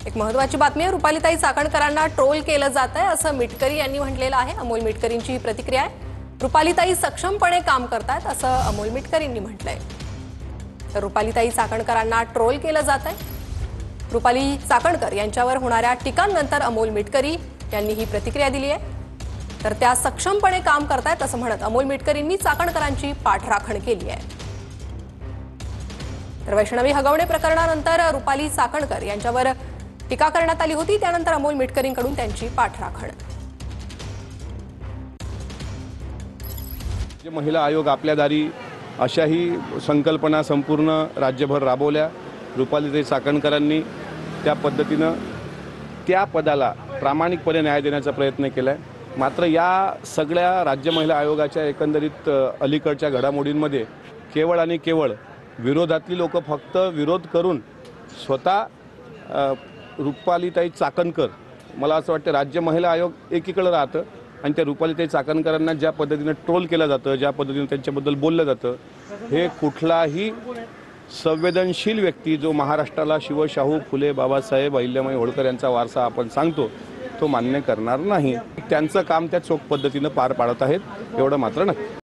एक महत्त्वाची बातमी आहे। रुपालीताई चाकणकरांना ट्रोल केलं जात आहे असं मिटकरी यांनी म्हटलेलं आहे। अमोल मिटकरींची प्रतिक्रिया आहे। रुपालीताई सक्षमपणे काम करतात असं अमोल मिटकरींनी म्हटलंय। तर रुपालीताई चाकणकरांना ट्रोल केलं जात आहे। रुपाली चाकणकर यांच्यावर होणाऱ्या टीकांनंतर अमोल मिटकरी यांनी ही प्रतिक्रिया दिली आहे। तर त्या सक्षमपणे काम करतात असं म्हणत अमोल मिटकरींनी चाकणकरांची पाठराखण केली आहे। तर वैष्णवी हगवणे प्रकरणानंतर रुपाली चाकणकर यांच्यावर टीका करण्यात आली होती। त्यानंतर अमोल मिटकरींकडून त्यांची पाठराखण। महिला आयोग आपल्या दारी अशाही संकल्पना संपूर्ण राज्यभर राबवल्या। रुपालीताई चाकणकरांनी त्या पद्धतीनं त्या पदाला प्रामाणिकपणे न्याय देण्याचा प्रयत्न केलाय। मात्र या सगळ्या राज्य महिला आयोगाच्या एकंदरीत अलीकडच्या घडामोडींमध्ये केवळ आणि केवळ विरोधातली लोक फक्त विरोध करून स्वतः रुपालीताई चाकणकर, मला असं वाटतं राज्य महिला आयोग एकीकडे राहतं आणि त्या रुपालीताई चाकणकरांना ज्या पद्धतीने ट्रोल केलं जातं, ज्या पद्धतीने त्यांच्याबद्दल बोललं जातं, हे कुठलाही संवेदनशील व्यक्ती जो महाराष्ट्राला शिवशाहू फुले बाबासाहेब अहिल्याबाई होळकर यांचा वारसा आपण सांगतो तो मान्य करणार नाही। त्यांचं काम त्या चोख पद्धतीने पार पाडत आहेत एवढं मात्र नक्की।